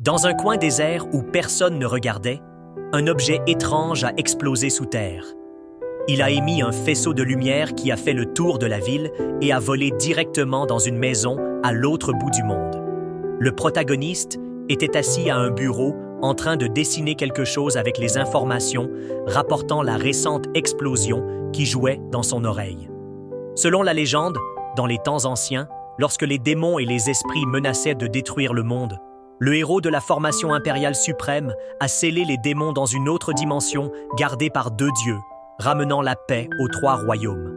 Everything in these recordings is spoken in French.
Dans un coin désert où personne ne regardait, un objet étrange a explosé sous terre. Il a émis un faisceau de lumière qui a fait le tour de la ville et a volé directement dans une maison à l'autre bout du monde. Le protagoniste était assis à un bureau en train de dessiner quelque chose avec les informations rapportant la récente explosion qui jouait dans son oreille. Selon la légende, dans les temps anciens, lorsque les démons et les esprits menaçaient de détruire le monde, le héros de la formation impériale suprême a scellé les démons dans une autre dimension gardée par deux dieux, ramenant la paix aux trois royaumes.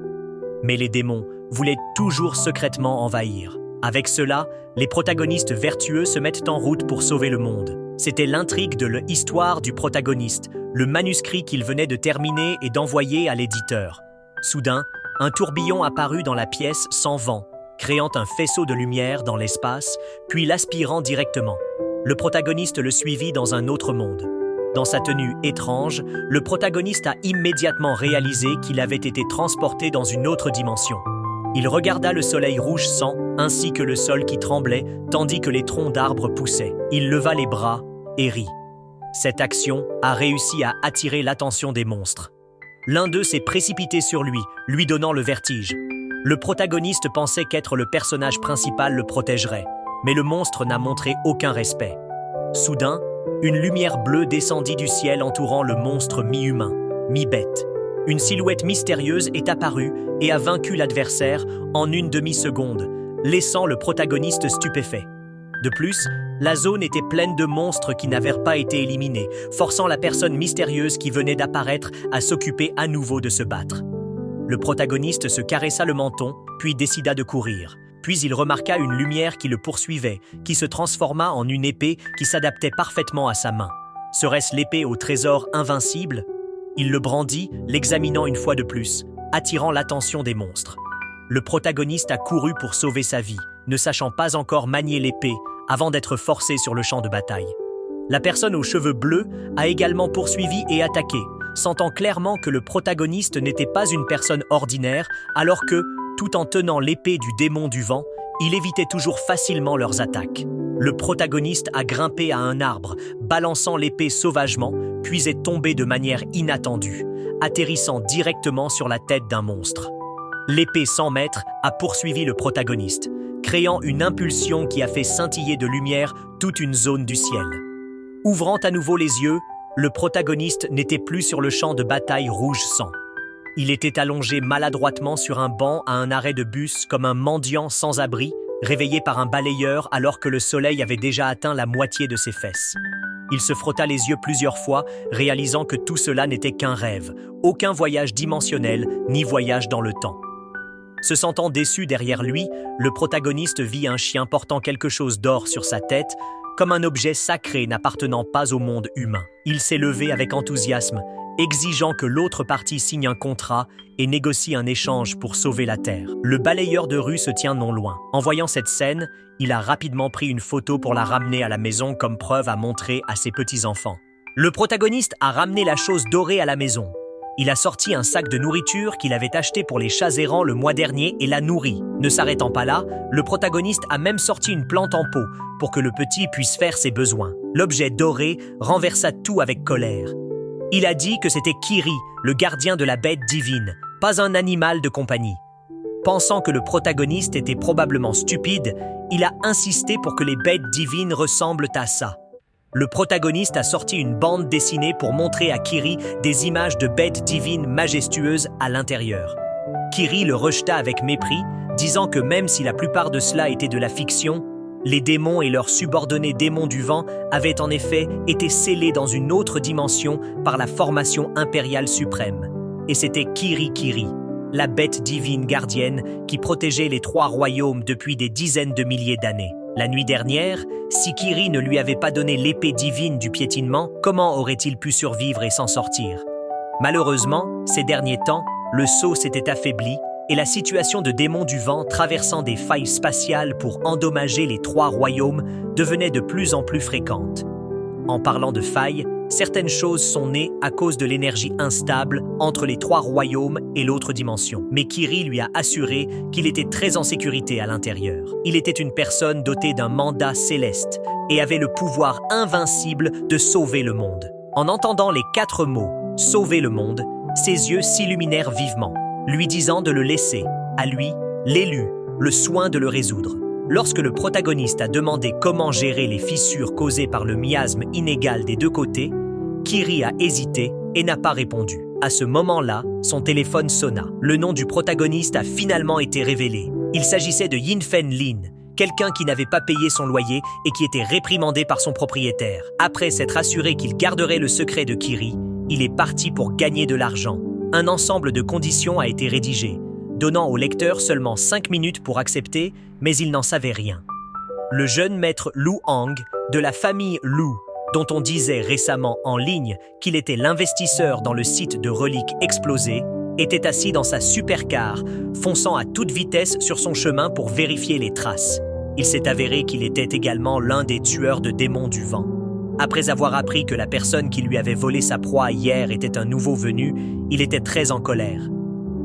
Mais les démons voulaient toujours secrètement envahir. Avec cela, les protagonistes vertueux se mettent en route pour sauver le monde. C'était l'intrigue de l'histoire du protagoniste, le manuscrit qu'il venait de terminer et d'envoyer à l'éditeur. Soudain, un tourbillon apparut dans la pièce sans vent, créant un faisceau de lumière dans l'espace, puis l'aspirant directement. Le protagoniste le suivit dans un autre monde. Dans sa tenue étrange, le protagoniste a immédiatement réalisé qu'il avait été transporté dans une autre dimension. Il regarda le soleil rouge sang ainsi que le sol qui tremblait tandis que les troncs d'arbres poussaient. Il leva les bras et rit. Cette action a réussi à attirer l'attention des monstres. L'un d'eux s'est précipité sur lui donnant le vertige. Le protagoniste pensait qu'être le personnage principal le protégerait, mais le monstre n'a montré aucun respect. Soudain, une lumière bleue descendit du ciel entourant le monstre mi-humain, mi-bête. Une silhouette mystérieuse est apparue et a vaincu l'adversaire en une demi-seconde, laissant le protagoniste stupéfait. De plus, la zone était pleine de monstres qui n'avaient pas été éliminés, forçant la personne mystérieuse qui venait d'apparaître à s'occuper à nouveau de se battre. Le protagoniste se caressa le menton, puis décida de courir. Puis il remarqua une lumière qui le poursuivait, qui se transforma en une épée qui s'adaptait parfaitement à sa main. Serait-ce l'épée au trésor invincible? Il le brandit, l'examinant une fois de plus, attirant l'attention des monstres. Le protagoniste a couru pour sauver sa vie, ne sachant pas encore manier l'épée avant d'être forcé sur le champ de bataille. La personne aux cheveux bleus a également poursuivi et attaqué, sentant clairement que le protagoniste n'était pas une personne ordinaire, alors que, tout en tenant l'épée du démon du vent, il évitait toujours facilement leurs attaques. Le protagoniste a grimpé à un arbre, balançant l'épée sauvagement, puis est tombé de manière inattendue, atterrissant directement sur la tête d'un monstre. L'épée 100 mètres a poursuivi le protagoniste, créant une impulsion qui a fait scintiller de lumière toute une zone du ciel. Ouvrant à nouveau les yeux, le protagoniste n'était plus sur le champ de bataille rouge sang. Il était allongé maladroitement sur un banc à un arrêt de bus comme un mendiant sans abri, réveillé par un balayeur alors que le soleil avait déjà atteint la moitié de ses fesses. Il se frotta les yeux plusieurs fois, réalisant que tout cela n'était qu'un rêve, aucun voyage dimensionnel ni voyage dans le temps. Se sentant déçu derrière lui, le protagoniste vit un chien portant quelque chose d'or sur sa tête, comme un objet sacré n'appartenant pas au monde humain. Il s'est levé avec enthousiasme, exigeant que l'autre partie signe un contrat et négocie un échange pour sauver la Terre. Le balayeur de rue se tient non loin. En voyant cette scène, il a rapidement pris une photo pour la ramener à la maison comme preuve à montrer à ses petits-enfants. Le protagoniste a ramené la chose dorée à la maison. Il a sorti un sac de nourriture qu'il avait acheté pour les chats errants le mois dernier et l'a nourri. Ne s'arrêtant pas là, le protagoniste a même sorti une plante en pot pour que le petit puisse faire ses besoins. L'objet doré renversa tout avec colère. Il a dit que c'était Kiri, le gardien de la bête divine, pas un animal de compagnie. Pensant que le protagoniste était probablement stupide, il a insisté pour que les bêtes divines ressemblent à ça. Le protagoniste a sorti une bande dessinée pour montrer à Kiri des images de bêtes divines majestueuses à l'intérieur. Kiri le rejeta avec mépris, disant que même si la plupart de cela était de la fiction, les démons et leurs subordonnés démons du vent avaient en effet été scellés dans une autre dimension par la formation impériale suprême. Et c'était Kiri, la bête divine gardienne qui protégeait les trois royaumes depuis des dizaines de milliers d'années. La nuit dernière, si Kiri ne lui avait pas donné l'épée divine du piétinement, comment aurait-il pu survivre et s'en sortir? Malheureusement, ces derniers temps, le sceau s'était affaibli et la situation de démons du vent traversant des failles spatiales pour endommager les trois royaumes devenait de plus en plus fréquente. En parlant de failles, certaines choses sont nées à cause de l'énergie instable entre les trois royaumes et l'autre dimension. Mais Kiri lui a assuré qu'il était très en sécurité à l'intérieur. Il était une personne dotée d'un mandat céleste, et avait le pouvoir invincible de sauver le monde. En entendant les 4 mots « sauver le monde », ses yeux s'illuminèrent vivement, lui disant de le laisser, à lui, l'élu, le soin de le résoudre. Lorsque le protagoniste a demandé comment gérer les fissures causées par le miasme inégal des 2 côtés, Kiri a hésité et n'a pas répondu. À ce moment-là, son téléphone sonna. Le nom du protagoniste a finalement été révélé. Il s'agissait de Yin-Fen Lin, quelqu'un qui n'avait pas payé son loyer et qui était réprimandé par son propriétaire. Après s'être assuré qu'il garderait le secret de Kiri, il est parti pour gagner de l'argent. Un ensemble de conditions a été rédigé, donnant au lecteur seulement 5 minutes pour accepter, mais il n'en savait rien. Le jeune maître Lu Hang, de la famille Lu, dont on disait récemment en ligne qu'il était l'investisseur dans le site de reliques explosées, était assis dans sa supercar, fonçant à toute vitesse sur son chemin pour vérifier les traces. Il s'est avéré qu'il était également l'un des tueurs de démons du vent. Après avoir appris que la personne qui lui avait volé sa proie hier était un nouveau venu, il était très en colère.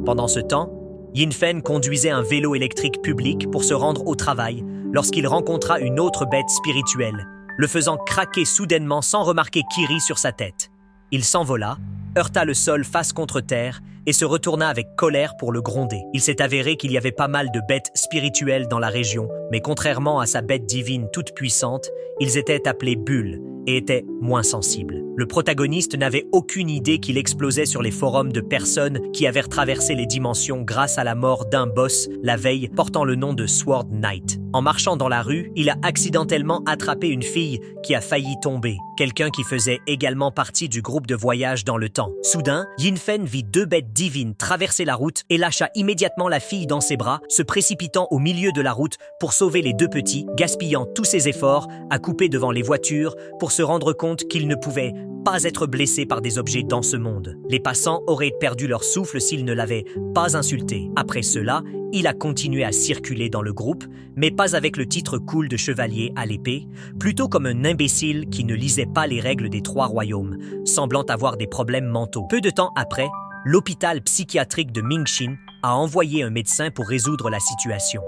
Pendant ce temps, Yin-Fen conduisait un vélo électrique public pour se rendre au travail lorsqu'il rencontra une autre bête spirituelle, le faisant craquer soudainement sans remarquer Kiri sur sa tête. Il s'envola, heurta le sol face contre terre et se retourna avec colère pour le gronder. Il s'est avéré qu'il y avait pas mal de bêtes spirituelles dans la région, mais contrairement à sa bête divine toute puissante, ils étaient appelés bulles et étaient moins sensibles. Le protagoniste n'avait aucune idée qu'il explosait sur les forums de personnes qui avaient traversé les dimensions grâce à la mort d'un boss la veille portant le nom de Sword Knight. En marchant dans la rue, il a accidentellement attrapé une fille qui a failli tomber, quelqu'un qui faisait également partie du groupe de voyage dans le temps. Soudain, Yin-Fen vit 2 bêtes divines traverser la route et lâcha immédiatement la fille dans ses bras, se précipitant au milieu de la route pour sauver les 2 petits, gaspillant tous ses efforts à couper devant les voitures pour se rendre compte qu'il ne pouvait pas être blessé par des objets dans ce monde. Les passants auraient perdu leur souffle s'ils ne l'avaient pas insulté. Après cela, il a continué à circuler dans le groupe, mais pas avec le titre cool de chevalier à l'épée, plutôt comme un imbécile qui ne lisait pas les règles des 3 royaumes, semblant avoir des problèmes mentaux. Peu de temps après, l'hôpital psychiatrique de Mingxin a envoyé un médecin pour résoudre la situation.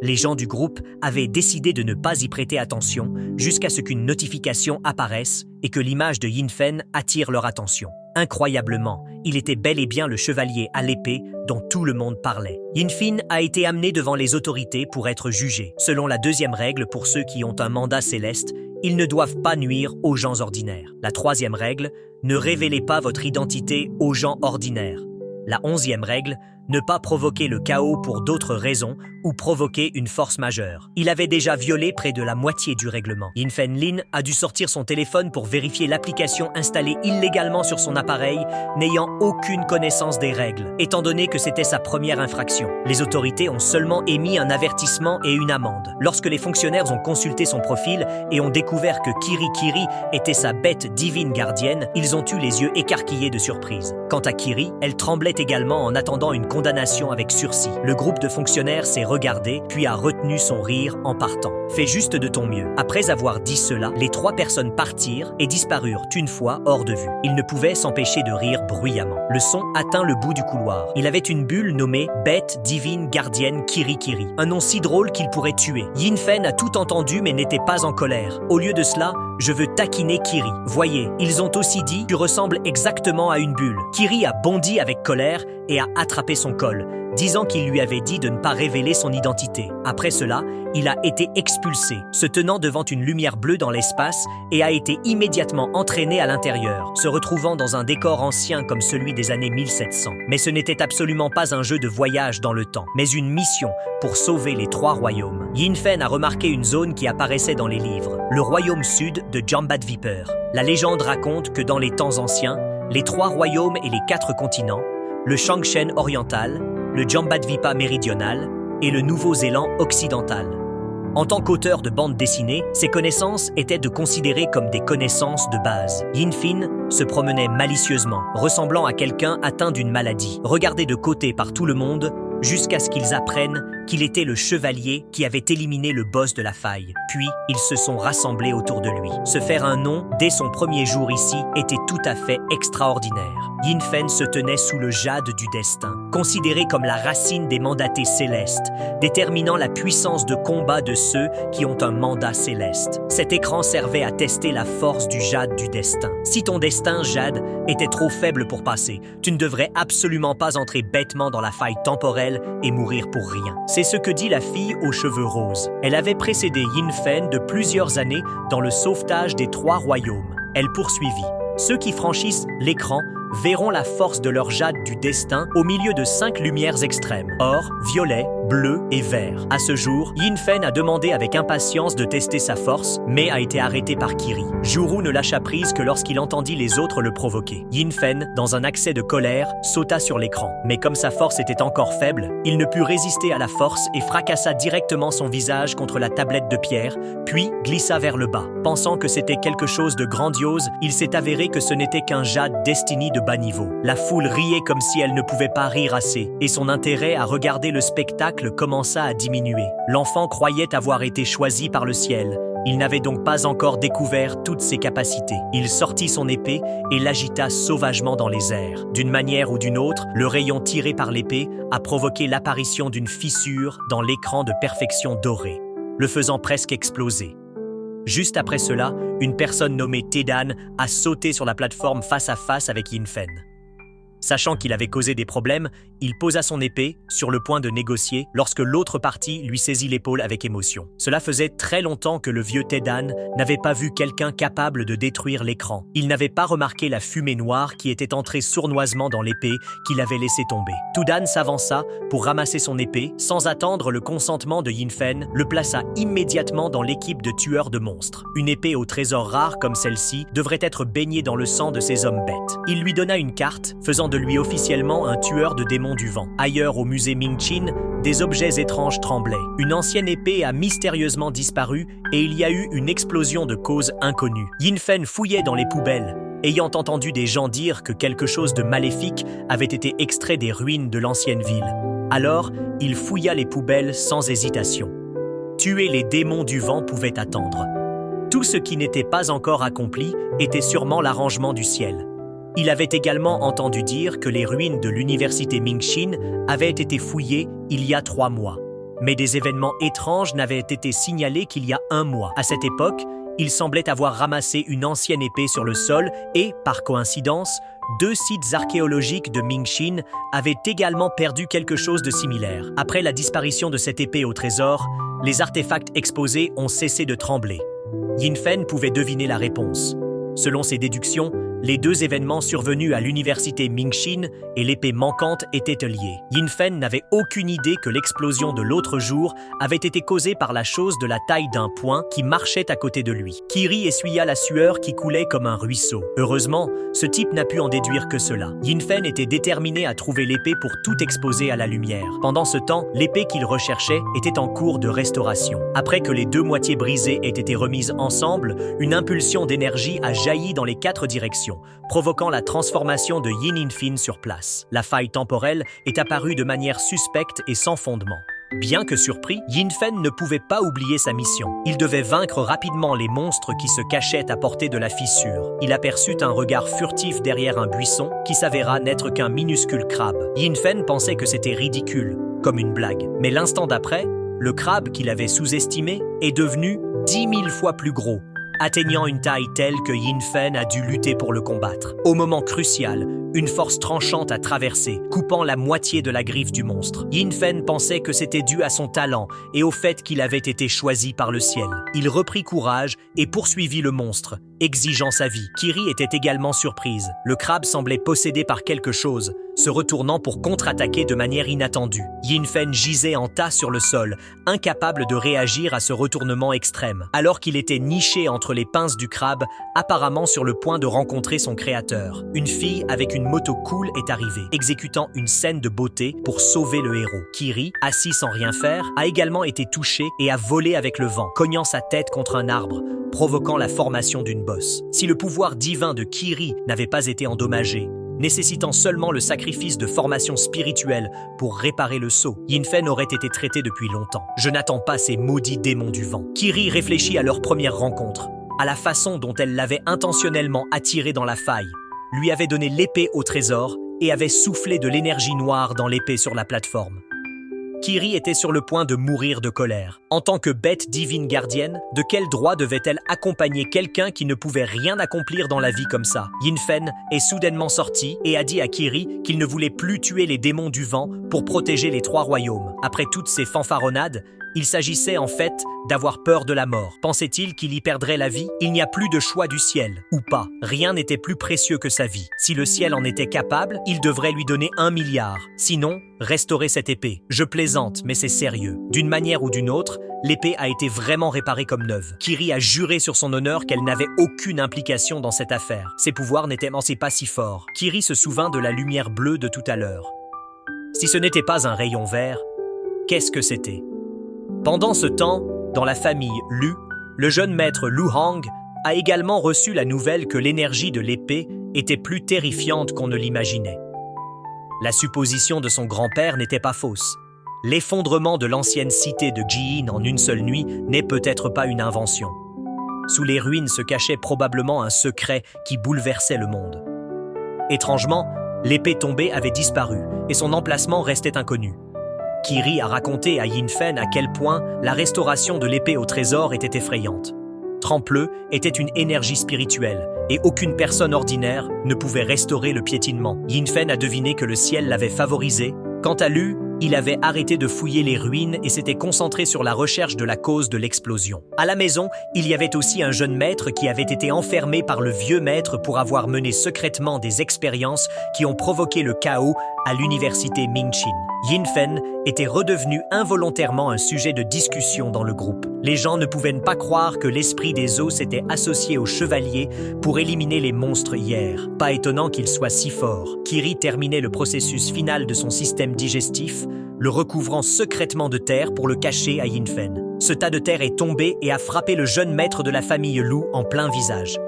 Les gens du groupe avaient décidé de ne pas y prêter attention jusqu'à ce qu'une notification apparaisse et que l'image de Yin-Fen attire leur attention. Incroyablement, il était bel et bien le chevalier à l'épée dont tout le monde parlait. Yin-Fen a été amené devant les autorités pour être jugé. Selon la 2e règle pour ceux qui ont un mandat céleste, ils ne doivent pas nuire aux gens ordinaires. La 3e règle, ne révélez pas votre identité aux gens ordinaires. La 11e règle, ne pas provoquer le chaos pour d'autres raisons ou provoquer une force majeure. Il avait déjà violé près de la moitié du règlement. Yin-Fen Lin a dû sortir son téléphone pour vérifier l'application installée illégalement sur son appareil, n'ayant aucune connaissance des règles, étant donné que c'était sa première infraction. Les autorités ont seulement émis un avertissement et une amende. Lorsque les fonctionnaires ont consulté son profil et ont découvert que Kiri était sa bête divine gardienne, ils ont eu les yeux écarquillés de surprise. Quant à Kiri, elle tremblait également en attendant une condamnation avec sursis. Le groupe de fonctionnaires s'est regardé, puis a retenu son rire en partant. Fais juste de ton mieux. Après avoir dit cela, les 3 personnes partirent et disparurent une fois hors de vue. Ils ne pouvaient s'empêcher de rire bruyamment. Le son atteint le bout du couloir. Il avait une bulle nommée Bête Divine Gardienne Kiri, un nom si drôle qu'il pourrait tuer. Yin-Fen a tout entendu mais n'était pas en colère. Au lieu de cela, je veux taquiner Kiri. Voyez, ils ont aussi dit tu ressembles exactement à une bulle. Kiri a bondi avec colère et a attrapé son col, disant qu'il lui avait dit de ne pas révéler son identité. Après cela, il a été expulsé, se tenant devant une lumière bleue dans l'espace et a été immédiatement entraîné à l'intérieur, se retrouvant dans un décor ancien comme celui des années 1700. Mais ce n'était absolument pas un jeu de voyage dans le temps, mais une mission pour sauver les 3 royaumes. Yin-Fen a remarqué une zone qui apparaissait dans les livres, le royaume sud de Jambadviper. La légende raconte que dans les temps anciens, les 3 royaumes et les 4 continents, le Changshen oriental, le Jambadvipa méridional et le Nouveau-Zéland occidental. En tant qu'auteur de bande dessinée, ses connaissances étaient de considérer comme des connaissances de base. Yin-Fen se promenait malicieusement, ressemblant à quelqu'un atteint d'une maladie, regardé de côté par tout le monde, jusqu'à ce qu'ils apprennent qu'il était le chevalier qui avait éliminé le boss de la faille. Puis, ils se sont rassemblés autour de lui. Se faire un nom dès son premier jour ici était tout à fait extraordinaire. Yin Fen se tenait sous le jade du destin, considéré comme la racine des mandatés célestes, déterminant la puissance de combat de ceux qui ont un mandat céleste. Cet écran servait à tester la force du jade du destin. Si ton destin, jade, était trop faible pour passer, tu ne devrais absolument pas entrer bêtement dans la faille temporelle et mourir pour rien. C'est ce que dit la fille aux cheveux roses. Elle avait précédé Yin Fen de plusieurs années dans le sauvetage des 3 royaumes. Elle poursuivit. Ceux qui franchissent l'écran verront la force de leur jade du destin au milieu de 5 lumières extrêmes, or, violet, bleu et vert. À ce jour, Yin Fen a demandé avec impatience de tester sa force, mais a été arrêté par Kiri. Juru ne lâcha prise que lorsqu'il entendit les autres le provoquer. Yin Fen, dans un accès de colère, sauta sur l'écran. Mais comme sa force était encore faible, il ne put résister à la force et fracassa directement son visage contre la tablette de pierre, puis glissa vers le bas. Pensant que c'était quelque chose de grandiose, il s'est avéré que ce n'était qu'un jade Destiny de bas niveau. La foule riait comme si elle ne pouvait pas rire assez, et son intérêt à regarder le spectacle commença à diminuer. L'enfant croyait avoir été choisi par le ciel. Il n'avait donc pas encore découvert toutes ses capacités. Il sortit son épée et l'agita sauvagement dans les airs. D'une manière ou d'une autre, le rayon tiré par l'épée a provoqué l'apparition d'une fissure dans l'écran de perfection doré, le faisant presque exploser. Juste après cela, une personne nommée Tedan a sauté sur la plateforme face à face avec Yin Fen. Sachant qu'il avait causé des problèmes, il posa son épée, sur le point de négocier, lorsque l'autre partie lui saisit l'épaule avec émotion. Cela faisait très longtemps que le vieux Tedan n'avait pas vu quelqu'un capable de détruire l'écran. Il n'avait pas remarqué la fumée noire qui était entrée sournoisement dans l'épée qu'il avait laissé tomber. Tedan s'avança pour ramasser son épée, sans attendre le consentement de Yin Fen, le plaça immédiatement dans l'équipe de tueurs de monstres. Une épée au trésor rare comme celle-ci devrait être baignée dans le sang de ces hommes bêtes. Il lui donna une carte, faisant de lui officiellement un tueur de démons du vent. Ailleurs au musée Ming-Chin, des objets étranges tremblaient. Une ancienne épée a mystérieusement disparu et il y a eu une explosion de cause inconnue. Yin Fen fouillait dans les poubelles, ayant entendu des gens dire que quelque chose de maléfique avait été extrait des ruines de l'ancienne ville. Alors, il fouilla les poubelles sans hésitation. Tuer les démons du vent pouvait attendre. Tout ce qui n'était pas encore accompli était sûrement l'arrangement du ciel. Il avait également entendu dire que les ruines de l'université Ming-Chin avaient été fouillées il y a 3 mois. Mais des événements étranges n'avaient été signalés qu'il y a 1 mois. À cette époque, il semblait avoir ramassé une ancienne épée sur le sol et, par coïncidence, 2 sites archéologiques de Ming-Chin avaient également perdu quelque chose de similaire. Après la disparition de cette épée au trésor, les artefacts exposés ont cessé de trembler. Yin Fen pouvait deviner la réponse. Selon ses déductions, les 2 événements survenus à l'université Ming-Chin et l'épée manquante étaient liés. Yin Fen n'avait aucune idée que l'explosion de l'autre jour avait été causée par la chose de la taille d'un poing qui marchait à côté de lui. Kiri essuya la sueur qui coulait comme un ruisseau. Heureusement, ce type n'a pu en déduire que cela. Yin Fen était déterminé à trouver l'épée pour tout exposer à la lumière. Pendant ce temps, l'épée qu'il recherchait était en cours de restauration. Après que les 2 moitiés brisées aient été remises ensemble, une impulsion d'énergie a jailli dans les 4 directions, provoquant la transformation de Yin Infin sur place. La faille temporelle est apparue de manière suspecte et sans fondement. Bien que surpris, Yin Fen ne pouvait pas oublier sa mission. Il devait vaincre rapidement les monstres qui se cachaient à portée de la fissure. Il aperçut un regard furtif derrière un buisson qui s'avéra n'être qu'un minuscule crabe. Yin Fen pensait que c'était ridicule, comme une blague. Mais l'instant d'après, le crabe qu'il avait sous-estimé est devenu 10 000 fois plus gros, atteignant une taille telle que Yin Fen a dû lutter pour le combattre. Au moment crucial, une force tranchante a traversé, coupant la moitié de la griffe du monstre. Yin Fen pensait que c'était dû à son talent et au fait qu'il avait été choisi par le ciel. Il reprit courage et poursuivit le monstre, exigeant sa vie. Kiri était également surprise. Le crabe semblait possédé par quelque chose, se retournant pour contre-attaquer de manière inattendue. Yin Fen gisait en tas sur le sol, incapable de réagir à ce retournement extrême, alors qu'il était niché entre les pinces du crabe, apparemment sur le point de rencontrer son créateur. Une fille avec une moto cool est arrivée, exécutant une scène de beauté pour sauver le héros. Kiri, assis sans rien faire, a également été touché et a volé avec le vent, cognant sa tête contre un arbre, provoquant la formation d'une bosse. Si le pouvoir divin de Kiri n'avait pas été endommagé, nécessitant seulement le sacrifice de formation spirituelle pour réparer le sceau, Yin Fen aurait été traité depuis longtemps. Je n'attends pas ces maudits démons du vent. Kiri réfléchit à leur première rencontre, à la façon dont elle l'avait intentionnellement attiré dans la faille, lui avait donné l'épée au trésor et avait soufflé de l'énergie noire dans l'épée sur la plateforme. Kiri était sur le point de mourir de colère. En tant que bête divine gardienne, de quel droit devait-elle accompagner quelqu'un qui ne pouvait rien accomplir dans la vie comme ça? Yin Fen est soudainement sorti et a dit à Kiri qu'il ne voulait plus tuer les démons du vent pour protéger les 3 royaumes. Après toutes ces fanfaronnades, il s'agissait en fait d'avoir peur de la mort. Pensait-il qu'il y perdrait la vie? Il n'y a plus de choix du ciel, ou pas. Rien n'était plus précieux que sa vie. Si le ciel en était capable, il devrait lui donner 1 milliard. Sinon, restaurer cette épée. Je plaisante, mais c'est sérieux. D'une manière ou d'une autre, l'épée a été vraiment réparée comme neuve. Kiri a juré sur son honneur qu'elle n'avait aucune implication dans cette affaire. Ses pouvoirs n'étaient pas si forts. Kiri se souvint de la lumière bleue de tout à l'heure. Si ce n'était pas un rayon vert, qu'est-ce que c'était? Pendant ce temps, dans la famille Lu, le jeune maître Lu Hang a également reçu la nouvelle que l'énergie de l'épée était plus terrifiante qu'on ne l'imaginait. La supposition de son grand-père n'était pas fausse. L'effondrement de l'ancienne cité de Jiyin en une seule nuit n'est peut-être pas une invention. Sous les ruines se cachait probablement un secret qui bouleversait le monde. Étrangement, l'épée tombée avait disparu et son emplacement restait inconnu. Kiri a raconté à Yin Fen à quel point la restauration de l'épée au trésor était effrayante. Trempleux était une énergie spirituelle et aucune personne ordinaire ne pouvait restaurer le piétinement. Yin Fen a deviné que le ciel l'avait favorisé. Quant à Lu, il avait arrêté de fouiller les ruines et s'était concentré sur la recherche de la cause de l'explosion. À la maison, il y avait aussi un jeune maître qui avait été enfermé par le vieux maître pour avoir mené secrètement des expériences qui ont provoqué le chaos à l'université Mingqin. Yin Fen était redevenu involontairement un sujet de discussion dans le groupe. Les gens ne pouvaient pas croire que l'esprit des eaux s'était associé aux chevaliers pour éliminer les monstres hier. Pas étonnant qu'il soit si fort. Kiri terminait le processus final de son système digestif, le recouvrant secrètement de terre pour le cacher à Yin Fen. Ce tas de terre est tombé et a frappé le jeune maître de la famille Lu en plein visage.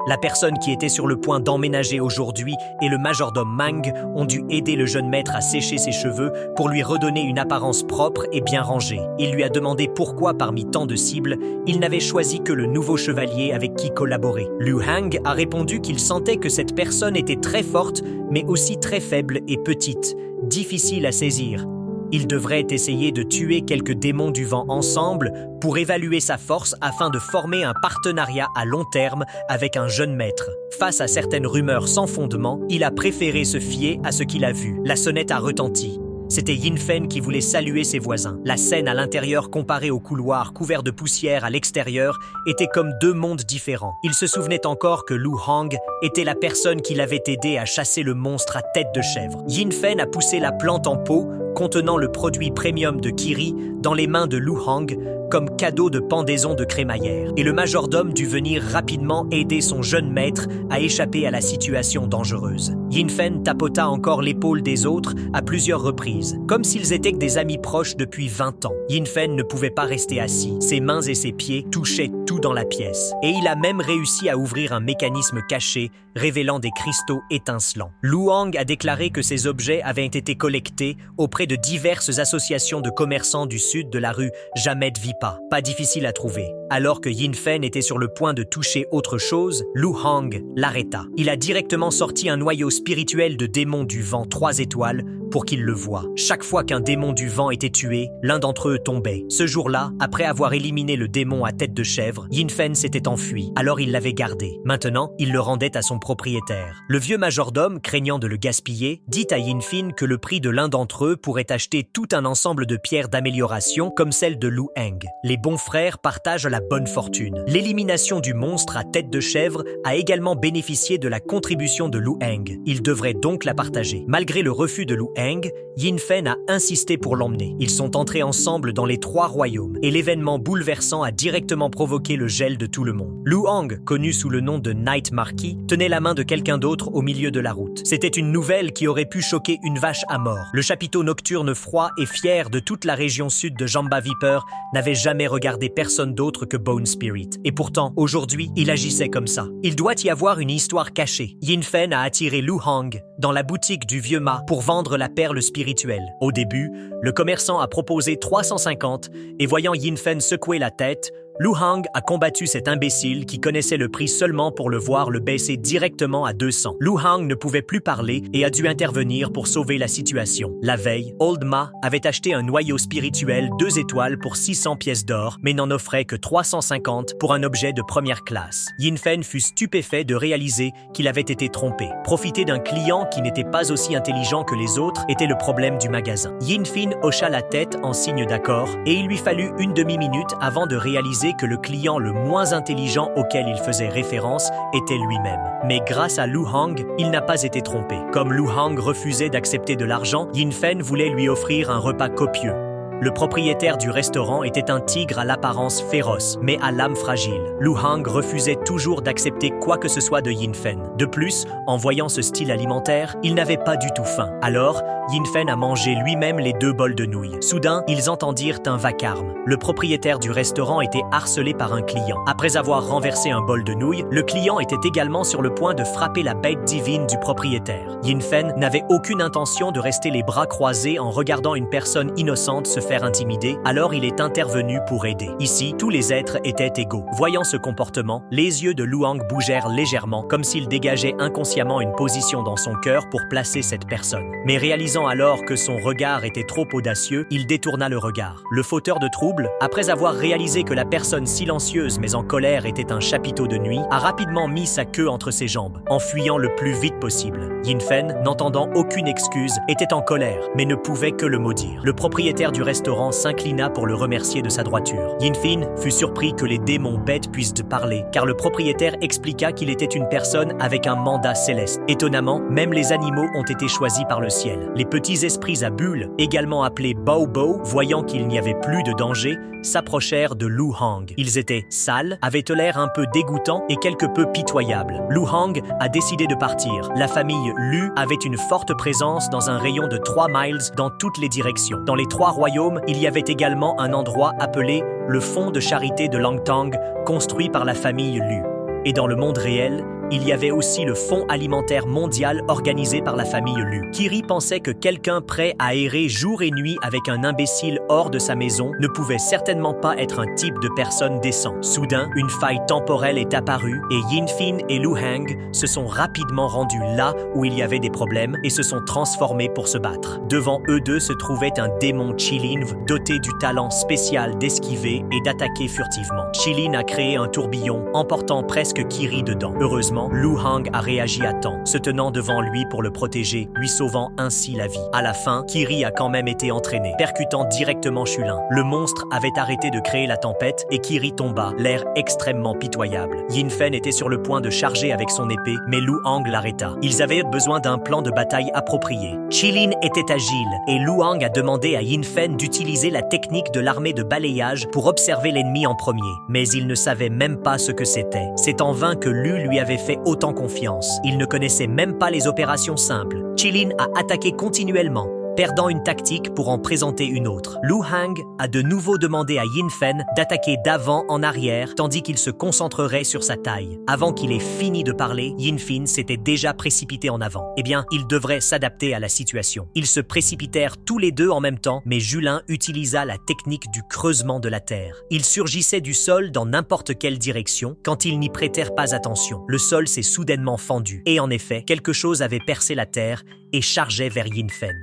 La personne qui était sur le point d'emménager aujourd'hui et le majordome Mang ont dû aider le jeune maître à sécher ses cheveux pour lui redonner une apparence propre et bien rangée. Il lui a demandé pourquoi, parmi tant de cibles, il n'avait choisi que le nouveau chevalier avec qui collaborer. Lu Hang a répondu qu'il sentait que cette personne était très forte, mais aussi très faible et petite, difficile à saisir. Il devrait essayer de tuer quelques démons du vent ensemble pour évaluer sa force afin de former un partenariat à long terme avec un jeune maître. Face à certaines rumeurs sans fondement, il a préféré se fier à ce qu'il a vu. La sonnette a retenti. C'était Yin Fen qui voulait saluer ses voisins. La scène à l'intérieur comparée au couloir couvert de poussière à l'extérieur était comme 2 mondes différents. Il se souvenait encore que Lu Hang était la personne qui l'avait aidé à chasser le monstre à tête de chèvre. Yin Fen a poussé la plante en pot contenant le produit premium de Kiri dans les mains de Lu Hang comme cadeau de pendaison de crémaillère. Et le majordome dut venir rapidement aider son jeune maître à échapper à la situation dangereuse. Yin Fen tapota encore l'épaule des autres à plusieurs reprises, comme s'ils étaient que des amis proches depuis 20 ans. Yin Fen ne pouvait pas rester assis. Ses mains et ses pieds touchaient tout dans la pièce. Et il a même réussi à ouvrir un mécanisme caché, révélant des cristaux étincelants. Lu Hang a déclaré que ces objets avaient été collectés auprès de diverses associations de commerçants du sud de la rue Jamet Vipa. Pas difficile à trouver. Alors que Yin Fen était sur le point de toucher autre chose, Lu Hang l'arrêta. Il a directement sorti un noyau spirituel de démons du vent 3 étoiles pour qu'il le voie. Chaque fois qu'un démon du vent était tué, l'un d'entre eux tombait. Ce jour-là, après avoir éliminé le démon à tête de chèvre, Yin Fen s'était enfui. Alors il l'avait gardé. Maintenant, il le rendait à son propriétaire. Le vieux majordome, craignant de le gaspiller, dit à Yin Fen que le prix de l'un d'entre eux pourrait acheter tout un ensemble de pierres d'amélioration comme celle de Lu Hang. Les bons frères partagent la bonne fortune. L'élimination du monstre à tête de chèvre a également bénéficié de la contribution de Lu Hang. Il devrait donc la partager. Malgré le refus de Lu Hang, Yin Fen a insisté pour l'emmener. Ils sont entrés ensemble dans les 3 royaumes et l'événement bouleversant a directement provoqué le gel de tout le monde. Lu Hang, connu sous le nom de Night Marquis, tenait la main de quelqu'un d'autre au milieu de la route. C'était une nouvelle qui aurait pu choquer une vache à mort. Le chapiteau nocturne froid et fier de toute la région sud de Jamba Viper n'avait jamais regardé personne d'autre que Bone Spirit. Et pourtant, aujourd'hui, il agissait comme ça. Il doit y avoir une histoire cachée. Yin Fen a attiré Lu Hang dans la boutique du vieux mât pour vendre la perle spirituelle. Au début, le commerçant a proposé 350 et voyant Yin Fen secouer la tête, Lu Hang a combattu cet imbécile qui connaissait le prix seulement pour le voir le baisser directement à 200. Lu Hang ne pouvait plus parler et a dû intervenir pour sauver la situation. La veille, Old Ma avait acheté un noyau spirituel 2 étoiles pour 600 pièces d'or, mais n'en offrait que 350 pour un objet de première classe. Yin Fen fut stupéfait de réaliser qu'il avait été trompé. Profiter d'un client qui n'était pas aussi intelligent que les autres était le problème du magasin. Yin Fen hocha la tête en signe d'accord et il lui fallut une demi-minute avant de réaliser que le client le moins intelligent auquel il faisait référence était lui-même. Mais grâce à Lu Hang, il n'a pas été trompé. Comme Lu Hang refusait d'accepter de l'argent, Yin Fen voulait lui offrir un repas copieux. Le propriétaire du restaurant était un tigre à l'apparence féroce, mais à l'âme fragile. Lu Hang refusait toujours d'accepter quoi que ce soit de Yin Fen. De plus, en voyant ce style alimentaire, il n'avait pas du tout faim. Alors, Yin Fen a mangé lui-même les 2 bols de nouilles. Soudain, ils entendirent un vacarme. Le propriétaire du restaurant était harcelé par un client. Après avoir renversé un bol de nouilles, le client était également sur le point de frapper la bête divine du propriétaire. Yin Fen n'avait aucune intention de rester les bras croisés en regardant une personne innocente se faire intimider, alors il est intervenu pour aider. Ici, tous les êtres étaient égaux. Voyant ce comportement, les yeux de Lu Hang bougèrent légèrement, comme s'il dégageait inconsciemment une position dans son cœur pour placer cette personne. Mais réalisant alors que son regard était trop audacieux, il détourna le regard. Le fauteur de trouble, après avoir réalisé que la personne silencieuse mais en colère était un chapiteau de nuit, a rapidement mis sa queue entre ses jambes, en fuyant le plus vite possible. Yin Fen, n'entendant aucune excuse, était en colère, mais ne pouvait que le maudire. Le propriétaire du restaurant s'inclina pour le remercier de sa droiture. Yin Fen fut surpris que les démons bêtes puissent parler, car le propriétaire expliqua qu'il était une personne avec un mandat céleste. Étonnamment, même les animaux ont été choisis par le ciel. Les petits esprits à bulles, également appelés Bao Bao, voyant qu'il n'y avait plus de danger, s'approchèrent de Lu Hang. Ils étaient sales, avaient l'air un peu dégoûtants et quelque peu pitoyables. Lu Hang a décidé de partir. La famille Lu avait une forte présence dans un rayon de 3 miles dans toutes les directions. Dans les 3 royaumes, il y avait également un endroit appelé le Fonds de charité de Langtang, construit par la famille Lu. Et dans le monde réel, il y avait aussi le Fonds alimentaire mondial organisé par la famille Lu. Kiri pensait que quelqu'un prêt à errer jour et nuit avec un imbécile hors de sa maison ne pouvait certainement pas être un type de personne décent. Soudain, une faille temporelle est apparue et Yin Fen et Lu Hang se sont rapidement rendus là où il y avait des problèmes et se sont transformés pour se battre. Devant eux deux se trouvait un démon Qilin doté du talent spécial d'esquiver et d'attaquer furtivement. Qilin a créé un tourbillon, emportant presque Kiri dedans. Heureusement, Lu Hang a réagi à temps, se tenant devant lui pour le protéger, lui sauvant ainsi la vie. À la fin, Kiri a quand même été entraîné, percutant directement Shulin. Le monstre avait arrêté de créer la tempête et Kiri tomba, l'air extrêmement pitoyable. Yin Fen était sur le point de charger avec son épée, mais Lu Hang l'arrêta. Ils avaient besoin d'un plan de bataille approprié. Qilin était agile et Lu Hang a demandé à Yin Fen d'utiliser la technique de l'armée de balayage pour observer l'ennemi en premier. Mais il ne savait même pas ce que c'était. C'est en vain que Lu lui avait fait autant confiance. Il ne connaissait même pas les opérations simples. Qilin a attaqué continuellement, perdant une tactique pour en présenter une autre. Lu Hang a de nouveau demandé à Yin Fen d'attaquer d'avant en arrière, tandis qu'il se concentrerait sur sa taille. Avant qu'il ait fini de parler, Yin Fen s'était déjà précipité en avant. Eh bien, il devrait s'adapter à la situation. Ils se précipitèrent tous les deux en même temps, mais Julin utilisa la technique du creusement de la terre. Ils surgissaient du sol dans n'importe quelle direction quand ils n'y prêtèrent pas attention. Le sol s'est soudainement fendu, et en effet, quelque chose avait percé la terre et chargeait vers Yin Fen.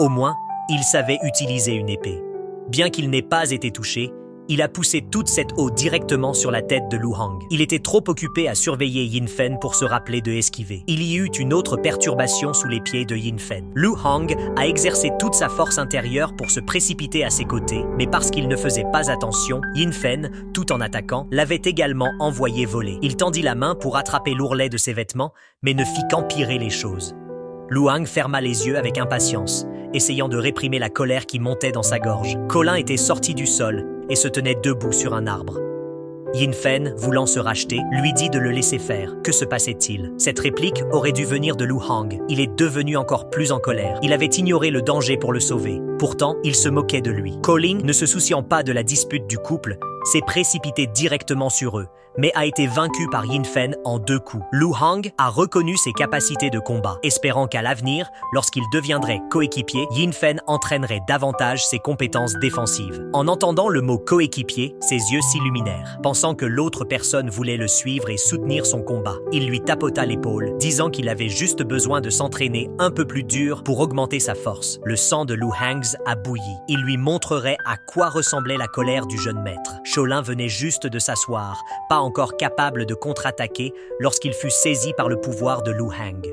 Au moins, il savait utiliser une épée. Bien qu'il n'ait pas été touché, il a poussé toute cette eau directement sur la tête de Lu Hang. Il était trop occupé à surveiller Yin Fen pour se rappeler de esquiver. Il y eut une autre perturbation sous les pieds de Yin Fen. Lu Hang a exercé toute sa force intérieure pour se précipiter à ses côtés, mais parce qu'il ne faisait pas attention, Yin Fen, tout en attaquant, l'avait également envoyé voler. Il tendit la main pour attraper l'ourlet de ses vêtements, mais ne fit qu'empirer les choses. Lu Hang ferma les yeux avec impatience, essayant de réprimer la colère qui montait dans sa gorge. Colin était sorti du sol et se tenait debout sur un arbre. Yin Fen, voulant se racheter, lui dit de le laisser faire. Que se passait-il? Cette réplique aurait dû venir de Lu Hang. Il est devenu encore plus en colère. Il avait ignoré le danger pour le sauver. Pourtant, il se moquait de lui. Colin, ne se souciant pas de la dispute du couple, s'est précipité directement sur eux, mais a été vaincu par Yin Fen en 2 coups. Lu Hang a reconnu ses capacités de combat, espérant qu'à l'avenir, lorsqu'il deviendrait coéquipier, Yin Fen entraînerait davantage ses compétences défensives. En entendant le mot coéquipier, ses yeux s'illuminèrent, pensant que l'autre personne voulait le suivre et soutenir son combat. Il lui tapota l'épaule, disant qu'il avait juste besoin de s'entraîner un peu plus dur pour augmenter sa force. Le sang de Lu Hang a bouilli. Il lui montrerait à quoi ressemblait la colère du jeune maître. Shaolin venait juste de s'asseoir, pas encore capable de contre-attaquer lorsqu'il fut saisi par le pouvoir de Lu Hang.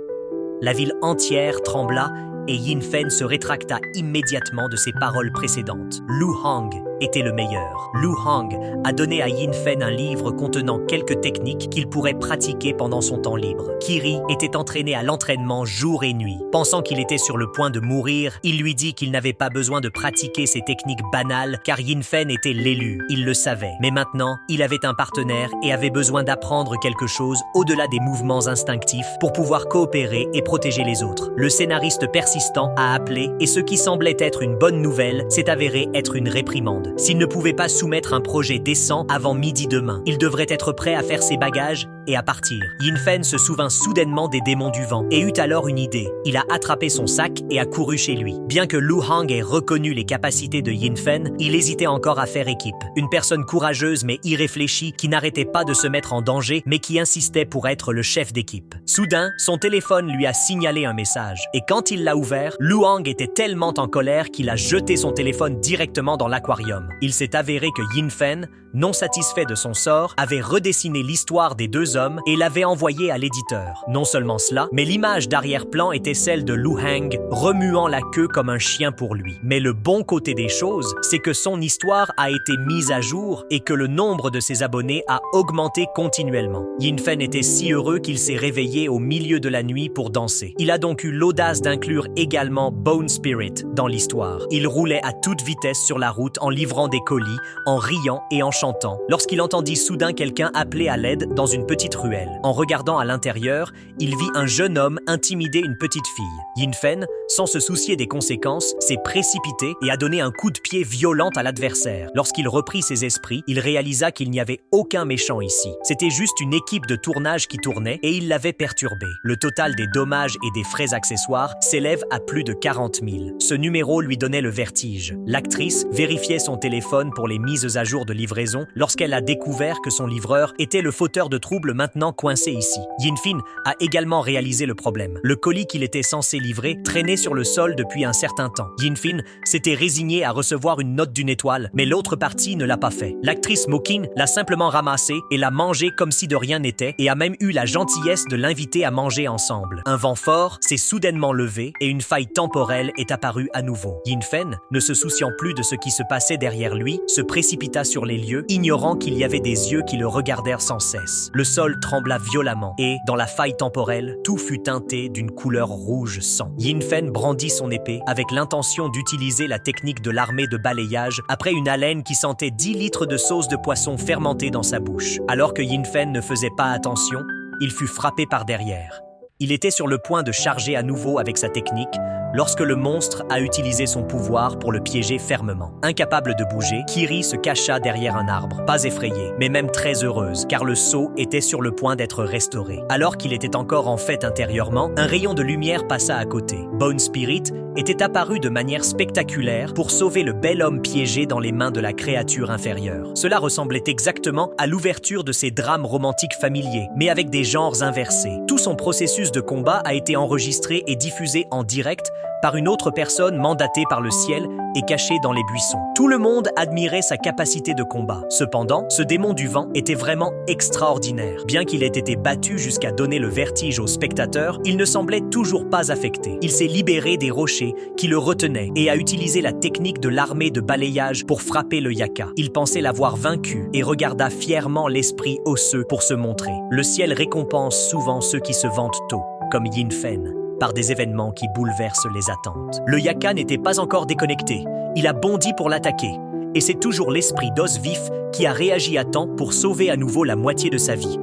La ville entière trembla et Yin Fen se rétracta immédiatement de ses paroles précédentes. Lu Hang était le meilleur. Lu Hang a donné à Yin Fen un livre contenant quelques techniques qu'il pourrait pratiquer pendant son temps libre. Kiri était entraîné à l'entraînement jour et nuit. Pensant qu'il était sur le point de mourir, il lui dit qu'il n'avait pas besoin de pratiquer ces techniques banales car Yin Fen était l'élu. Il le savait. Mais maintenant, il avait un partenaire et avait besoin d'apprendre quelque chose au-delà des mouvements instinctifs pour pouvoir coopérer et protéger les autres. Le scénariste persistant a appelé et ce qui semblait être une bonne nouvelle s'est avéré être une réprimande. S'il ne pouvait pas soumettre un projet décent avant midi demain, il devrait être prêt à faire ses bagages et à partir. Yin Fen se souvint soudainement des démons du vent et eut alors une idée. Il a attrapé son sac et a couru chez lui. Bien que Lu Hang ait reconnu les capacités de Yin Fen, il hésitait encore à faire équipe. Une personne courageuse mais irréfléchie qui n'arrêtait pas de se mettre en danger mais qui insistait pour être le chef d'équipe. Soudain, son téléphone lui a signalé un message et quand il l'a ouvert, Lu Hang était tellement en colère qu'il a jeté son téléphone directement dans l'aquarium. Il s'est avéré que Yin Fen, non satisfait de son sort, avait redessiné l'histoire des 2 hommes et l'avait envoyé à l'éditeur. Non seulement cela, mais l'image d'arrière-plan était celle de Lu Hang remuant la queue comme un chien pour lui. Mais le bon côté des choses, c'est que son histoire a été mise à jour et que le nombre de ses abonnés a augmenté continuellement. Yin Fen était si heureux qu'il s'est réveillé au milieu de la nuit pour danser. Il a donc eu l'audace d'inclure également Bone Spirit dans l'histoire. Il roulait à toute vitesse sur la route en livrant des colis, en riant et en chantant, lorsqu'il entendit soudain quelqu'un appeler à l'aide dans une petite ruelle. En regardant à l'intérieur, il vit un jeune homme intimider une petite fille. Yin Fen, sans se soucier des conséquences, s'est précipité et a donné un coup de pied violent à l'adversaire. Lorsqu'il reprit ses esprits, il réalisa qu'il n'y avait aucun méchant ici. C'était juste une équipe de tournage qui tournait et il l'avait perturbé. Le total des dommages et des frais accessoires s'élève à plus de 40 000. Ce numéro lui donnait le vertige. L'actrice vérifiait son téléphone pour les mises à jour de livraison lorsqu'elle a découvert que son livreur était le fauteur de troubles maintenant coincé ici. Yin Fen a également réalisé le problème. Le colis qu'il était censé livrer traînait sur le sol depuis un certain temps. Yin Fen s'était résigné à recevoir une note d'une étoile, mais l'autre partie ne l'a pas fait. L'actrice Mokin l'a simplement ramassé et l'a mangé comme si de rien n'était et a même eu la gentillesse de l'inviter à manger ensemble. Un vent fort s'est soudainement levé et une faille temporelle est apparue à nouveau. Yin Fen, ne se souciant plus de ce qui se passait derrière lui, se précipita sur les lieux, ignorant qu'il y avait des yeux qui le regardèrent sans cesse. Le sol trembla violemment et, dans la faille temporelle, tout fut teinté d'une couleur rouge sang. Yin Fen brandit son épée avec l'intention d'utiliser la technique de l'armée de balayage après une haleine qui sentait 10 litres de sauce de poisson fermentée dans sa bouche. Alors que Yin Fen ne faisait pas attention, il fut frappé par derrière. Il était sur le point de charger à nouveau avec sa technique lorsque le monstre a utilisé son pouvoir pour le piéger fermement. Incapable de bouger, Kiri se cacha derrière un arbre, pas effrayée, mais même très heureuse, car le sceau était sur le point d'être restauré. Alors qu'il était encore en fête intérieurement, un rayon de lumière passa à côté. Bone Spirit était apparu de manière spectaculaire pour sauver le bel homme piégé dans les mains de la créature inférieure. Cela ressemblait exactement à l'ouverture de ces drames romantiques familiers, mais avec des genres inversés. Tout son processus de combat a été enregistré et diffusé en direct par une autre personne mandatée par le ciel et cachée dans les buissons. Tout le monde admirait sa capacité de combat. Cependant, ce démon du vent était vraiment extraordinaire. Bien qu'il ait été battu jusqu'à donner le vertige aux spectateurs, il ne semblait toujours pas affecté. Il s'est libéré des rochers qui le retenaient et a utilisé la technique de l'armée de balayage pour frapper le yaka. Il pensait l'avoir vaincu et regarda fièrement l'esprit osseux pour se montrer. Le ciel récompense souvent ceux qui se vantent tôt, comme Yin Fen, par des événements qui bouleversent les attentes. Le yaka n'était pas encore déconnecté. Il a bondi pour l'attaquer. Et c'est toujours l'esprit d'os vif qui a réagi à temps pour sauver à nouveau la moitié de sa vie.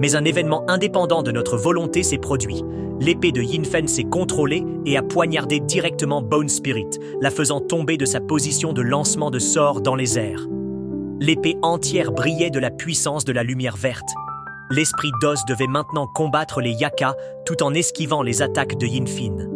Mais un événement indépendant de notre volonté s'est produit. L'épée de Yin Fen s'est contrôlée et a poignardé directement Bone Spirit, la faisant tomber de sa position de lancement de sorts dans les airs. L'épée entière brillait de la puissance de la lumière verte. L'esprit d'Oz devait maintenant combattre les Yaka tout en esquivant les attaques de Yin Fin.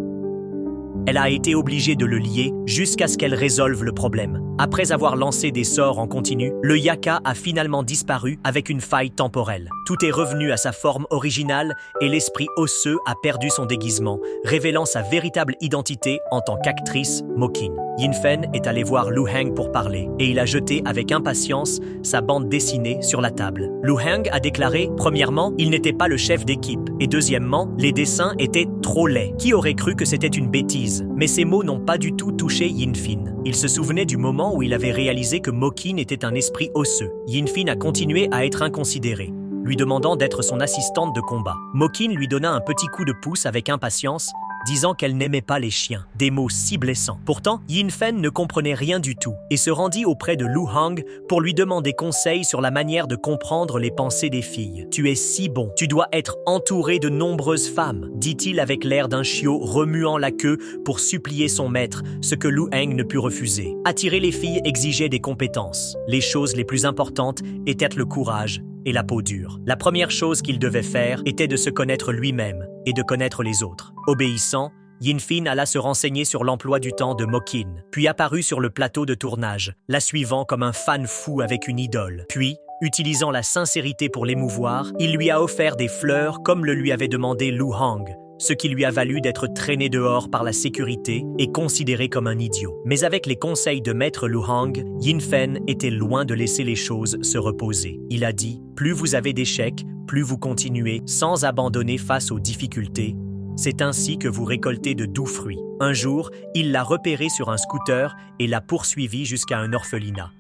Elle a été obligée de le lier jusqu'à ce qu'elle résolve le problème. Après avoir lancé des sorts en continu, le Yaka a finalement disparu avec une faille temporelle. Tout est revenu à sa forme originale et l'esprit osseux a perdu son déguisement, révélant sa véritable identité en tant qu'actrice Mokin. Yin Fen est allé voir Lu Heng pour parler et il a jeté avec impatience sa bande dessinée sur la table. Lu Heng a déclaré, premièrement, il n'était pas le chef d'équipe et deuxièmement, les dessins étaient trop laids. Qui aurait cru que c'était une bêtise? Mais ces mots n'ont pas du tout touché Yin Fin. Il se souvenait du moment où il avait réalisé que Mokin était un esprit osseux. Yin Fin a continué à être inconsidéré, lui demandant d'être son assistante de combat. Mokin lui donna un petit coup de pouce avec impatience, disant qu'elle n'aimait pas les chiens, des mots si blessants. Pourtant, Yin Fen ne comprenait rien du tout et se rendit auprès de Lu Heng pour lui demander conseil sur la manière de comprendre les pensées des filles. « Tu es si bon, tu dois être entouré de nombreuses femmes », dit-il avec l'air d'un chiot remuant la queue pour supplier son maître, ce que Lu Heng ne put refuser. Attirer les filles exigeait des compétences. Les choses les plus importantes étaient le courage et la peau dure. La première chose qu'il devait faire était de se connaître lui-même et de connaître les autres. Obéissant, Yin Fin alla se renseigner sur l'emploi du temps de Mokin, puis apparut sur le plateau de tournage, la suivant comme un fan fou avec une idole. Puis, utilisant la sincérité pour l'émouvoir, il lui a offert des fleurs comme le lui avait demandé Lu Heng, ce qui lui a valu d'être traîné dehors par la sécurité et considéré comme un idiot. Mais avec les conseils de maître Lu Heng, Yin Fen était loin de laisser les choses se reposer. Il a dit « Plus vous avez d'échecs, plus vous continuez sans abandonner face aux difficultés. C'est ainsi que vous récoltez de doux fruits. » Un jour, il l'a repéré sur un scooter et l'a poursuivi jusqu'à un orphelinat.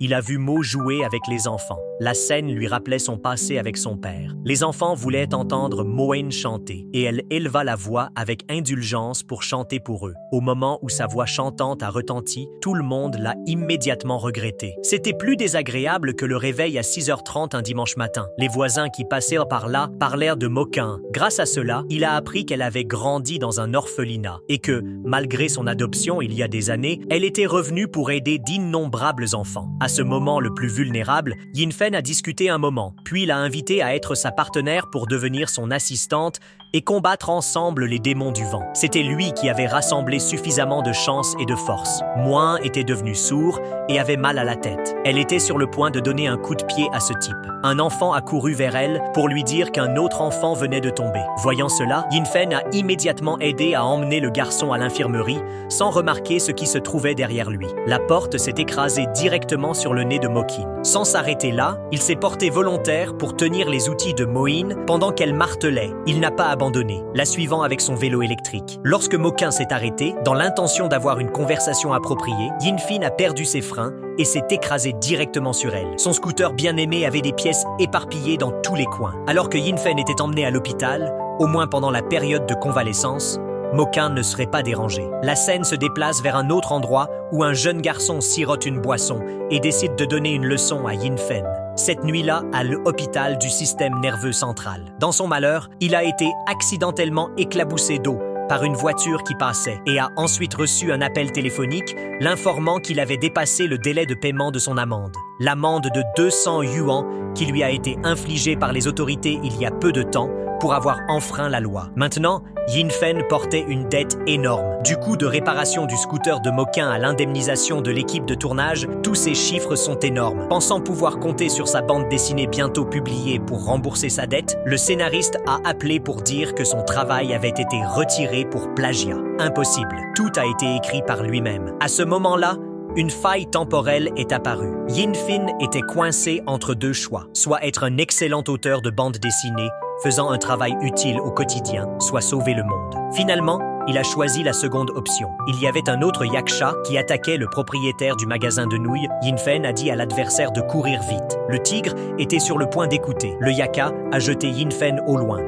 Il a vu Mo jouer avec les enfants. La scène lui rappelait son passé avec son père. Les enfants voulaient entendre Moen chanter et elle éleva la voix avec indulgence pour chanter pour eux. Au moment où sa voix chantante a retenti, tout le monde l'a immédiatement regretté. C'était plus désagréable que le réveil à 6h30 un dimanche matin. Les voisins qui passèrent par là parlèrent de Mokin. Grâce à cela, il a appris qu'elle avait grandi dans un orphelinat et que, malgré son adoption il y a des années, elle était revenue pour aider d'innombrables enfants. À ce moment le plus vulnérable, Yin Fen a discuté un moment, puis l'a invité à être sa partenaire pour devenir son assistante et combattre ensemble les démons du vent. C'était lui qui avait rassemblé suffisamment de chance et de force. Moin était devenu sourd et avait mal à la tête. Elle était sur le point de donner un coup de pied à ce type. Un enfant a couru vers elle pour lui dire qu'un autre enfant venait de tomber. Voyant cela, Yin Fen a immédiatement aidé à emmener le garçon à l'infirmerie sans remarquer ce qui se trouvait derrière lui. La porte s'est écrasée directement sur le nez de Mokin. Sans s'arrêter là, il s'est porté volontaire pour tenir les outils de Moin pendant qu'elle martelait. Il n'a pas abandonné, la suivant avec son vélo électrique. Lorsque Mokin s'est arrêté, dans l'intention d'avoir une conversation appropriée, Yin Fin a perdu ses freins et s'est écrasé directement sur elle. Son scooter bien-aimé avait des pièces éparpillées dans tous les coins. Alors que Yin Fen était emmené à l'hôpital, au moins pendant la période de convalescence, Mokin ne serait pas dérangé. La scène se déplace vers un autre endroit où un jeune garçon sirote une boisson et décide de donner une leçon à Yin Fen. Cette nuit-là, à l'hôpital du système nerveux central. Dans son malheur, il a été accidentellement éclaboussé d'eau par une voiture qui passait et a ensuite reçu un appel téléphonique l'informant qu'il avait dépassé le délai de paiement de son amende. L'amende de 200 yuan qui lui a été infligée par les autorités il y a peu de temps pour avoir enfreint la loi. Maintenant, Yin Fen portait une dette énorme. Du coût de réparation du scooter de Mokin à l'indemnisation de l'équipe de tournage, tous ces chiffres sont énormes. Pensant pouvoir compter sur sa bande dessinée bientôt publiée pour rembourser sa dette, le scénariste a appelé pour dire que son travail avait été retiré pour plagiat. Impossible. Tout a été écrit par lui-même. À ce moment-là, une faille temporelle est apparue. Yin Fin était coincé entre deux choix, soit être un excellent auteur de bande dessinée, faisant un travail utile au quotidien, soit sauver le monde. Finalement, il a choisi la seconde option. Il y avait un autre yaksha qui attaquait le propriétaire du magasin de nouilles. Yin Fen a dit à l'adversaire de courir vite. Le tigre était sur le point d'écouter. Le yaka a jeté Yin Fen au loin.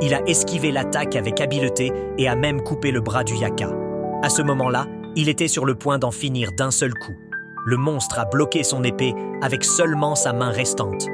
Il a esquivé l'attaque avec habileté et a même coupé le bras du yaka. À ce moment-là, il était sur le point d'en finir d'un seul coup. Le monstre a bloqué son épée avec seulement sa main restante.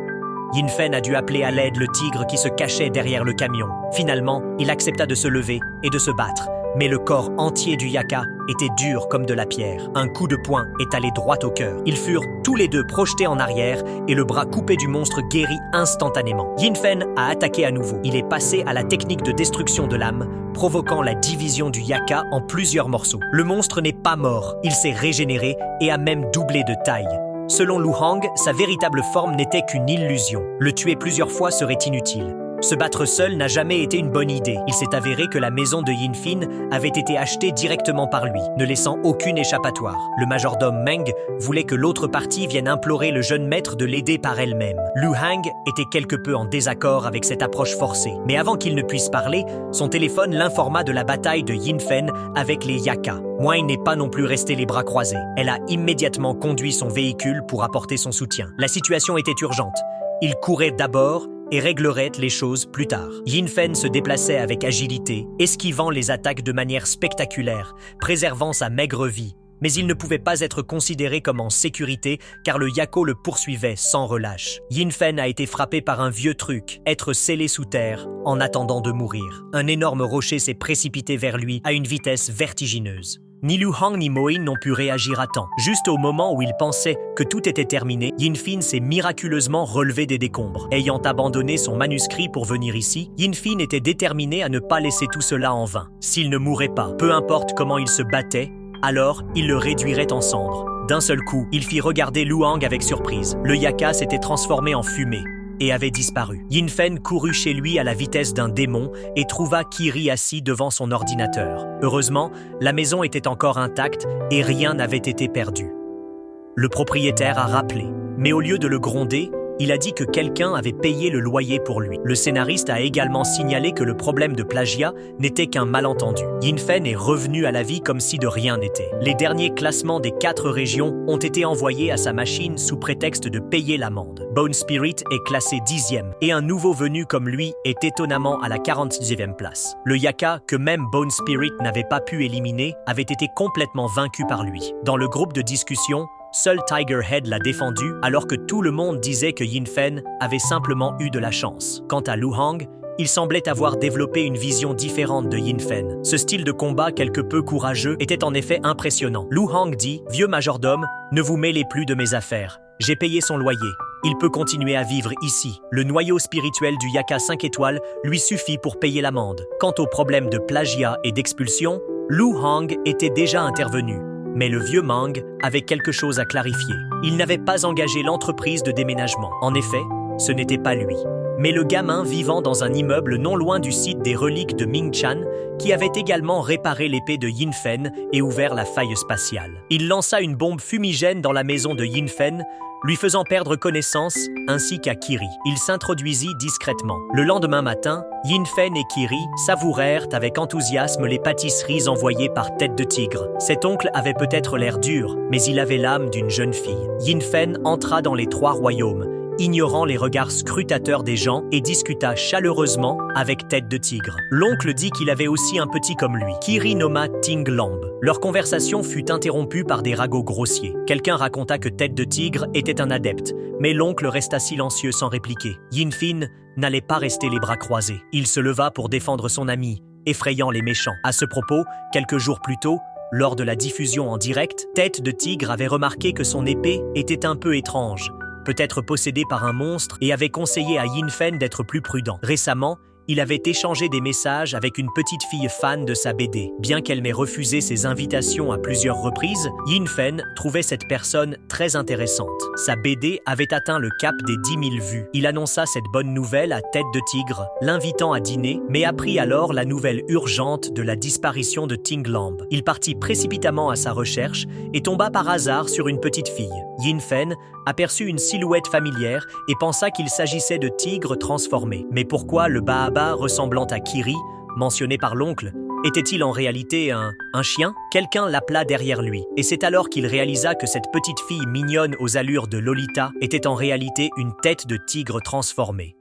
Yin Fen a dû appeler à l'aide le tigre qui se cachait derrière le camion. Finalement, il accepta de se lever et de se battre, mais le corps entier du yaka était dur comme de la pierre. Un coup de poing est allé droit au cœur. Ils furent tous les deux projetés en arrière et le bras coupé du monstre guérit instantanément. Yin Fen a attaqué à nouveau. Il est passé à la technique de destruction de l'âme, provoquant la division du Yaka en plusieurs morceaux. Le monstre n'est pas mort, il s'est régénéré et a même doublé de taille. Selon Lu Hang, sa véritable forme n'était qu'une illusion. Le tuer plusieurs fois serait inutile. Se battre seul n'a jamais été une bonne idée. Il s'est avéré que la maison de Yin Fin avait été achetée directement par lui, ne laissant aucune échappatoire. Le majordome Meng voulait que l'autre partie vienne implorer le jeune maître de l'aider par elle-même. Lu Hang était quelque peu en désaccord avec cette approche forcée. Mais avant qu'il ne puisse parler, son téléphone l'informa de la bataille de Yin Fen avec les Yaka. Wang n'est pas non plus resté les bras croisés. Elle a immédiatement conduit son véhicule pour apporter son soutien. La situation était urgente. Il courait d'abord et réglerait les choses plus tard. Yin Fen se déplaçait avec agilité, esquivant les attaques de manière spectaculaire, préservant sa maigre vie. Mais il ne pouvait pas être considéré comme en sécurité car le Yako le poursuivait sans relâche. Yin Fen a été frappé par un vieux truc, être scellé sous terre en attendant de mourir. Un énorme rocher s'est précipité vers lui à une vitesse vertigineuse. Ni Lu Hang ni Mo Yin n'ont pu réagir à temps. Juste au moment où ils pensaient que tout était terminé, Yin Fin s'est miraculeusement relevé des décombres. Ayant abandonné son manuscrit pour venir ici, Yin Fin était déterminé à ne pas laisser tout cela en vain. S'il ne mourait pas, peu importe comment il se battait, alors il le réduirait en cendres. D'un seul coup, il fit regarder Lu Hang avec surprise. Le Yaka s'était transformé en fumée et avait disparu. Yin Fen courut chez lui à la vitesse d'un démon et trouva Kiri assis devant son ordinateur. Heureusement, la maison était encore intacte et rien n'avait été perdu. Le propriétaire a rappelé, mais au lieu de le gronder, il a dit que quelqu'un avait payé le loyer pour lui. Le scénariste a également signalé que le problème de plagiat n'était qu'un malentendu. Yin Fen est revenu à la vie comme si de rien n'était. Les derniers classements des 4 régions ont été envoyés à sa machine sous prétexte de payer l'amende. Bone Spirit est classé 10e et un nouveau venu comme lui est étonnamment à la 46e place. Le Yaka, que même Bone Spirit n'avait pas pu éliminer, avait été complètement vaincu par lui. Dans le groupe de discussion, seul Tiger Head l'a défendu alors que tout le monde disait que Yin Fen avait simplement eu de la chance. Quant à Lu Hang, il semblait avoir développé une vision différente de Yin Fen. Ce style de combat quelque peu courageux était en effet impressionnant. Lu Hang dit « Vieux majordome, ne vous mêlez plus de mes affaires. J'ai payé son loyer. Il peut continuer à vivre ici. Le noyau spirituel du Yaka 5 étoiles lui suffit pour payer l'amende. Quant au problème de plagiat et d'expulsion, Lu Hang était déjà intervenu. Mais le vieux Mang avait quelque chose à clarifier. Il n'avait pas engagé l'entreprise de déménagement. En effet, ce n'était pas lui, mais le gamin vivant dans un immeuble non loin du site des reliques de Ming Chan qui avait également réparé l'épée de Yin Fen et ouvert la faille spatiale. Il lança une bombe fumigène dans la maison de Yin Fen, lui faisant perdre connaissance, ainsi qu'à Kiri. Il s'introduisit discrètement. Le lendemain matin, Yin Fen et Kiri savourèrent avec enthousiasme les pâtisseries envoyées par Tête de Tigre. Cet oncle avait peut-être l'air dur, mais il avait l'âme d'une jeune fille. Yin Fen entra dans les 3 royaumes, ignorant les regards scrutateurs des gens et discuta chaleureusement avec Tête de Tigre. L'oncle dit qu'il avait aussi un petit comme lui. Kiri nomma Ting Lamb. Leur conversation fut interrompue par des ragots grossiers. Quelqu'un raconta que Tête de Tigre était un adepte, mais l'oncle resta silencieux sans répliquer. Yin Fin n'allait pas rester les bras croisés. Il se leva pour défendre son ami, effrayant les méchants. À ce propos, quelques jours plus tôt, lors de la diffusion en direct, Tête de Tigre avait remarqué que son épée était un peu étrange, peut-être possédé par un monstre, et avait conseillé à Yin Fen d'être plus prudent. Récemment, il avait échangé des messages avec une petite fille fan de sa BD. Bien qu'elle m'ait refusé ses invitations à plusieurs reprises, Yin Fen trouvait cette personne très intéressante. Sa BD avait atteint le cap des 10 000 vues. Il annonça cette bonne nouvelle à Tête de Tigre, l'invitant à dîner, mais apprit alors la nouvelle urgente de la disparition de Ting Lamb. Il partit précipitamment à sa recherche et tomba par hasard sur une petite fille. Yin Fen aperçut une silhouette familière et pensa qu'il s'agissait de tigres transformés. Mais pourquoi le Baaba ressemblant à Kiri, mentionné par l'oncle, était-il en réalité un chien? Quelqu'un l'appela derrière lui, et c'est alors qu'il réalisa que cette petite fille mignonne aux allures de Lolita était en réalité une tête de tigre transformée.